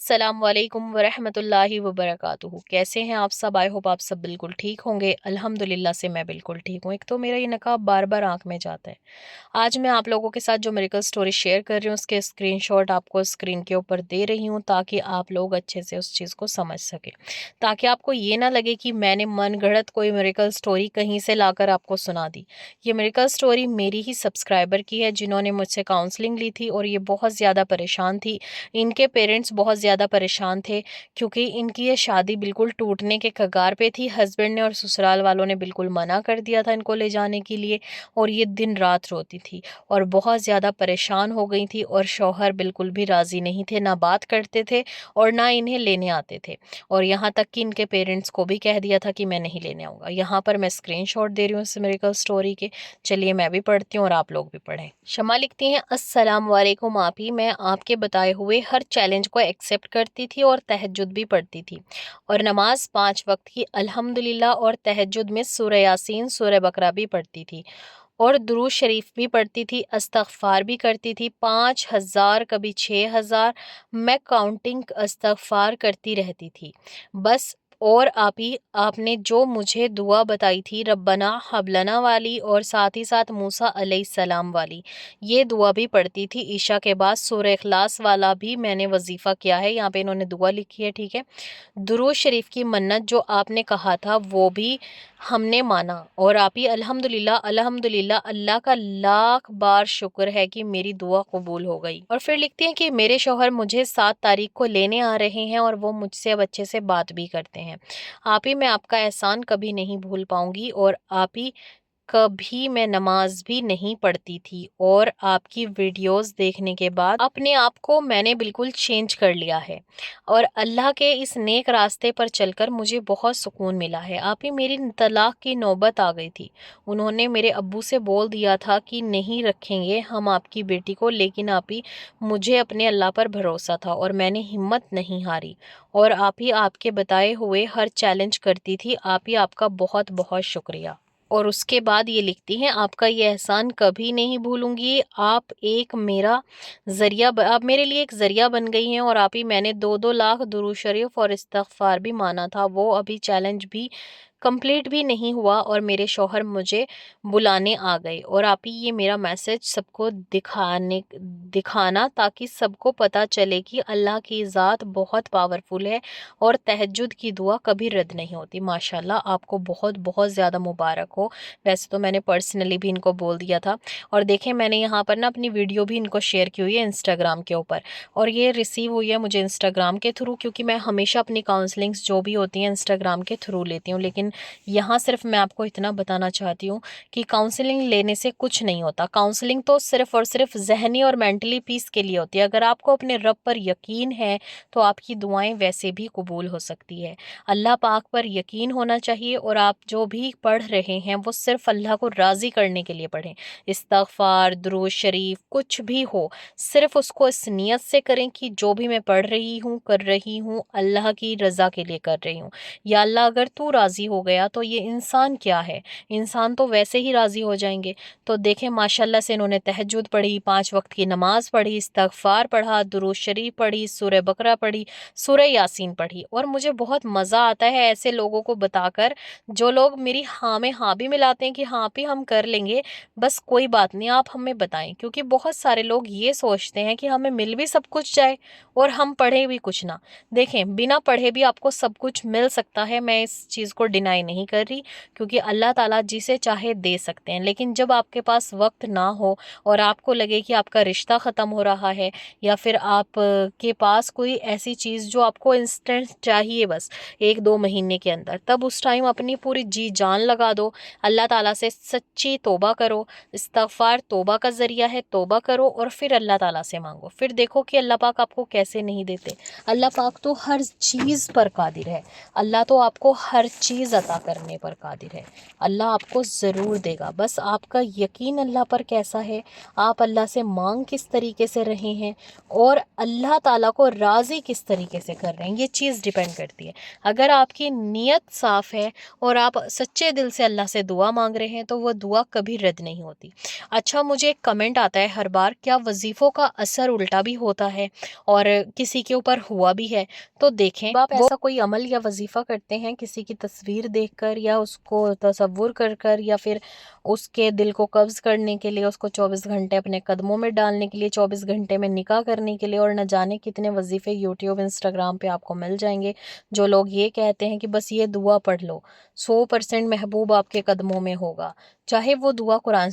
अस्सलाम वालेकुम वरहमतुल्लाहि वबरकातुहू। कैसे हैं आप सब? आई होप आप सब बिल्कुल ठीक होंगे। अल्हम्दुलिल्लाह से मैं बिल्कुल ठीक हूँ। एक तो मेरा ये नकाब बार बार आँख में जाता है। आज मैं आप लोगों के साथ जो मिरेकल स्टोरी शेयर कर रही हूँ उसके स्क्रीनशॉट आपको स्क्रीन के ऊपर दे रही हूँ ताकि आप लोग अच्छे से उस चीज़ को समझ सकें, ताकि आपको ये ना लगे कि मैंने मन गढ़ंत कोई मिरेकल स्टोरी कहीं से लाकर आपको सुना दी। ये मिरेकल स्टोरी मेरी ही सब्सक्राइबर की है जिन्होंने मुझसे काउंसलिंग ली थी और ये बहुत ज़्यादा परेशान थी। इनके पेरेंट्स बहुत ज़्यादा परेशान थे क्योंकि इनकी ये शादी बिल्कुल टूटने के कगार पे थी। हस्बैंड ने और ससुराल वालों ने बिल्कुल मना कर दिया था इनको ले जाने के लिए और ये दिन रात रोती थी और बहुत ज़्यादा परेशान हो गई थी और शौहर बिल्कुल भी राज़ी नहीं थे, ना बात करते थे और ना इन्हें लेने आते थे। और यहाँ तक कि इनके पेरेंट्स को भी कह दिया था कि मैं नहीं लेने आऊँगा। यहाँ पर मैं स्क्रीनशॉट दे रही हूँ इस मिरेकल स्टोरी के। चलिए मैं भी पढ़ती हूँ और आप लोग भी पढ़ें। शमा लिखती हैं, अस्सलाम वालेकुम आपी, मैं आपके बताए हुए हर चैलेंज को एक्सेप्ट करती थी और तहज्जुद भी पढ़ती थी और नमाज 5 वक्त की अल्हम्दुलिल्लाह और तहज्जुद में सूरह यासीन सूरह बकरा भी पढ़ती थी और दुरूद शरीफ भी पढ़ती थी, इस्तग़फ़ार भी करती थी 5000 कभी 6000, मैं काउंटिंग इस्तग़फ़ार करती रहती थी बस। और आप ही आपने जो मुझे दुआ बताई थी रब्बना हबलना वाली और साथ ही साथ मूसा अलैहिस्सलाम वाली, ये दुआ भी पढ़ती थी। ईशा के बाद सूरह इखलास वाला भी मैंने वजीफ़ा किया है। यहाँ पे इन्होंने दुआ लिखी है, ठीक है। दुरूद शरीफ की मन्नत जो आपने कहा था वो भी हमने माना और आप ही अल्हम्दुलिल्लाह अल्हम्दुलिल्लाह, अल्लाह का लाख बार शुक्र है कि मेरी दुआ कबूल हो गई। और फिर लिखती हैं कि मेरे शौहर मुझे 7 तारीख को लेने आ रहे हैं और वो मुझसे अब अच्छे से बात भी करते हैं। आप ही, मैं आपका एहसान कभी नहीं भूल पाऊंगी और आप ही, कभी मैं नमाज भी नहीं पढ़ती थी और आपकी वीडियोस देखने के बाद अपने आप को मैंने बिल्कुल चेंज कर लिया है और अल्लाह के इस नेक रास्ते पर चलकर मुझे बहुत सुकून मिला है। आप ही, मेरी तलाक की नौबत आ गई थी। उन्होंने मेरे अब्बू से बोल दिया था कि नहीं रखेंगे हम आपकी बेटी को, लेकिन आप ही, मुझे अपने अल्लाह पर भरोसा था और मैंने हिम्मत नहीं हारी और आप ही आपके बताए हुए हर चैलेंज करती थी। आप ही, आपका बहुत बहुत शुक्रिया। और उसके बाद ये लिखती हैं, आपका ये एहसान कभी नहीं भूलूंगी। आप मेरे लिए एक ज़रिया बन गई हैं और आप ही, मैंने 2-2 लाख दुरूद शरीफ और इस्तग़फ़ार भी माना था, वो अभी चैलेंज भी कंप्लीट भी नहीं हुआ और मेरे शौहर मुझे बुलाने आ गए और आप ही, ये मेरा मैसेज सबको दिखाना ताकि सबको पता चले कि अल्लाह की ज़ात बहुत पावरफुल है और तहज्जुद की दुआ कभी रद्द नहीं होती। माशाल्लाह, आपको बहुत बहुत ज़्यादा मुबारक हो। वैसे तो मैंने पर्सनली भी इनको बोल दिया था और देखें मैंने यहाँ पर ना अपनी वीडियो भी इनको शेयर की हुई है इंस्टाग्राम के ऊपर और ये रिसीव हुई है मुझे इंस्टाग्राम के थ्रू, क्योंकि मैं हमेशा अपनी काउंसलिंग्स जो भी होती हैं इंस्टाग्राम के थ्रू लेती हूँ। लेकिन यहाँ सिर्फ मैं आपको इतना बताना चाहती हूँ कि काउंसलिंग लेने से कुछ नहीं होता। काउंसलिंग तो सिर्फ और सिर्फ ज़हनी और मेंटली पीस के लिए होती है। अगर आपको अपने रब पर यकीन है तो आपकी दुआएं वैसे भी कबूल हो सकती है। अल्लाह पाक पर यकीन होना चाहिए और आप जो भी पढ़ रहे हैं वो सिर्फ अल्लाह को राज़ी करने के लिए पढ़ें। इस्तग़फ़ार, दुरूद शरीफ कुछ भी हो, सिर्फ उसको इस नियत से करें कि जो भी मैं पढ़ रही हूँ, कर रही हूँ, अल्लाह की रज़ा के लिए कर रही हूँ। या अल्लाह, अगर तू राज़ी हो गया तो ये इंसान क्या है, इंसान तो वैसे ही राज़ी हो जाएंगे। तो देखें माशाल्लाह से इन्होंने तहज्जुद पढ़ी, 5 वक्त की नमाज पढ़ी, इस्तग़फ़ार पढ़ा, दुरूद शरीफ पढ़ी, सूरह बकरा पढ़ी, सूरह यासीन पढ़ी और मुझे बहुत मज़ा आता है ऐसे लोगों को बताकर जो लोग मेरी हाँ में हाँ भी मिलाते हैं कि हाँ भी हम कर लेंगे, बस कोई बात नहीं आप हमें बताएं। क्योंकि बहुत सारे लोग ये सोचते हैं कि हमें मिल भी सब कुछ जाए और हम पढ़े भी कुछ ना। देखें, बिना पढ़े भी आपको सब कुछ मिल सकता है, मैं इस चीज़ को डिनाई नहीं कर रही, क्योंकि अल्लाह ताला जिसे चाहे दे सकते हैं। लेकिन जब आपके पास वक्त ना हो और आपको लगे कि आपका रिश्ता ख़त्म हो रहा है या फिर आप के पास कोई ऐसी चीज़ जो आपको इंस्टेंट चाहिए बस 1-2 महीने के अंदर, तब उस टाइम अपनी पूरी जी जान लगा दो, अल्लाह ताला से सच्ची तौबा करो। इस्तग़फ़ार तौबा का ज़रिया है, तौबा करो और फिर अल्लाह ताला से मांगो। फिर देखो कि अल्लाह पाक आपको कैसे नहीं देते। अल्लाह पाक तो हर चीज़ पर कादिर है, अल्लाह तो आपको हर चीज़ عطا کرنے پر قادر ہے، اللہ آپ کو ضرور دے گا۔ بس آپ کا یقین اللہ پر کیسا ہے، آپ اللہ سے مانگ کس طریقے سے رہے ہیں اور اللہ تعالیٰ کو راضی کس طریقے سے کر رہے ہیں، یہ چیز ڈیپینڈ کرتی ہے۔ اگر آپ کی نیت صاف ہے اور آپ سچے دل سے اللہ سے دعا مانگ رہے ہیں تو وہ دعا کبھی رد نہیں ہوتی۔ اچھا، مجھے ایک کمنٹ آتا ہے ہر بار، کیا وظیفوں کا اثر الٹا بھی ہوتا ہے اور کسی کے اوپر ہوا بھی ہے؟ تو دیکھیں، آپ ایسا کوئی عمل یا وظیفہ کرتے ہیں کسی کی تصویر دیکھ کر یا اس کو تصور کر یا پھر اس کے دل کو قبض کرنے کے لیے، اس کو 24 گھنٹے اپنے قدموں میں ڈالنے کے لیے، 24 گھنٹے میں نکاح کرنے کے لیے، اور نہ جانے کتنے وظیفے یوٹیوب انسٹاگرام پہ آپ کو مل جائیں گے، جو لوگ یہ کہتے ہیں کہ بس یہ دعا پڑھ لو 100% محبوب آپ کے قدموں میں ہوگا، چاہے وہ دعا قرآن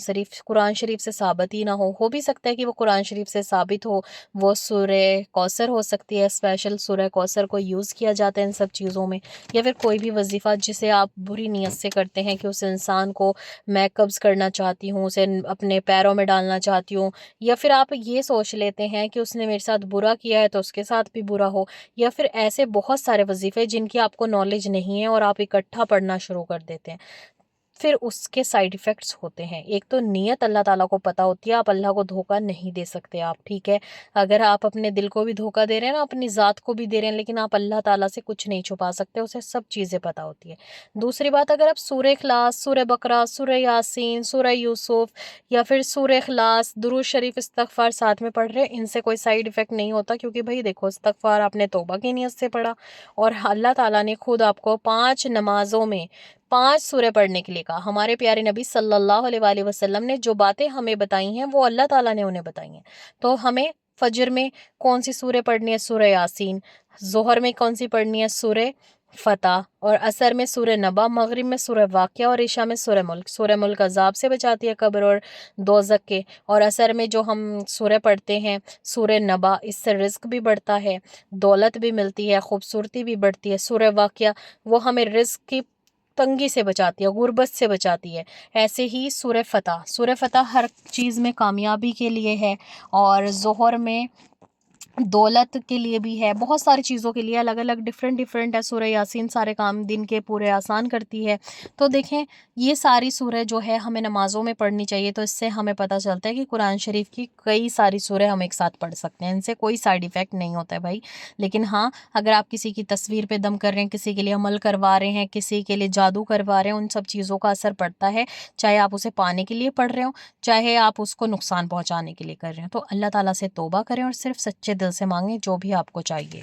شریف سے ثابت ہی نہ ہو بھی سکتا ہے کہ وہ قرآن شریف سے ثابت ہو، وہ سورہ کوثر ہو سکتی ہے، اسپیشل سورہ کوثر کو یوز کیا جاتا ہے ان سب چیزوں میں، یا پھر کوئی بھی وظیفہ جسے آپ بری نیت سے کرتے ہیں کہ اس انسان کو میں قبض کرنا چاہتی ہوں، اسے اپنے پیروں میں ڈالنا چاہتی ہوں، یا پھر آپ یہ سوچ لیتے ہیں کہ اس نے میرے ساتھ برا کیا ہے تو اس کے ساتھ بھی برا ہو، یا پھر ایسے بہت سارے وظیفے جن کی آپ کو نالج نہیں ہے اور آپ اکٹھا پڑھنا شروع کر دیتے ہیں، پھر اس کے سائیڈ ایفیکٹس ہوتے ہیں۔ ایک تو نیت اللہ تعالیٰ کو پتہ ہوتی ہے، آپ اللہ کو دھوکہ نہیں دے سکتے آپ، ٹھیک ہے؟ اگر آپ اپنے دل کو بھی دھوکہ دے رہے ہیں نا، اپنی ذات کو بھی دے رہے ہیں، لیکن آپ اللہ تعالیٰ سے کچھ نہیں چھپا سکتے، اسے سب چیزیں پتہ ہوتی ہے۔ دوسری بات، اگر آپ سورہ اخلاص، سورہ بقرہ، سورہ یاسین، سورہ یوسف یا پھر سورہ اخلاص، درود شریف، استغفار ساتھ میں پڑھ رہے ہیں، ان سے کوئی سائیڈ ایفیکٹ نہیں ہوتا، کیونکہ بھائی دیکھو، استغفار آپ نے توبہ کی نیت سے پڑھا اور اللہ تعالیٰ نے خود آپ کو 5 نمازوں میں 5 سورے پڑھنے کے لیے کہا۔ ہمارے پیارے نبی صلی اللہ علیہ وآلہ وسلم نے جو باتیں ہمیں بتائی ہیں وہ اللہ تعالیٰ نے انہیں بتائی ہیں۔ تو ہمیں فجر میں کون سی سورہ پڑھنی ہے؟ سورہ یاسین۔ ظہر میں کون سی پڑھنی ہے؟ سورہ فتح۔ اور عصر میں سورہ نبا، مغرب میں سورہ واقعہ، اور عشاء میں سورہ ملک۔ سورہ ملک عذاب سے بچاتی ہے، قبر اور دوزخ کے۔ اور عصر میں جو ہم سورہ پڑھتے ہیں سورہ نبا، اس سے رزق بھی بڑھتا ہے، دولت بھی ملتی ہے، خوبصورتی بھی بڑھتی ہے۔ سورہ واقعہ وہ ہمیں رزق کی تنگی سے بچاتی ہے، غربت سے بچاتی ہے۔ ایسے ہی سورہ فتح ہر چیز میں کامیابی کے لیے ہے، اور ظہر میں دولت کے لیے بھی ہے، بہت ساری چیزوں کے لیے الگ الگ ڈفرینٹ ہے۔ سورہ یاسین سارے کام دن کے پورے آسان کرتی ہے۔ تو دیکھیں، یہ ساری سورہ جو ہے ہمیں نمازوں میں پڑھنی چاہیے، تو اس سے ہمیں پتہ چلتا ہے کہ قرآن شریف کی کئی ساری سورہ ہم ایک ساتھ پڑھ سکتے ہیں، ان سے کوئی سائیڈ ایفیکٹ نہیں ہوتا ہے بھائی۔ لیکن ہاں، اگر آپ کسی کی تصویر پہ دم کر رہے ہیں، کسی کے لیے عمل کروا رہے ہیں، کسی کے لیے جادو کروا رہے ہیں، ان سب چیزوں کا اثر پڑتا ہے، چاہے آپ اسے پانے کے لیے پڑھ رہے ہوں، چاہے آپ اس کو نقصان پہنچانے کے لیے کر رہے ہیں۔ تو اللہ تعالیٰ سے توبہ کریں اور صرف سچے دل سے مانگیں جو بھی آپ کو چاہیے۔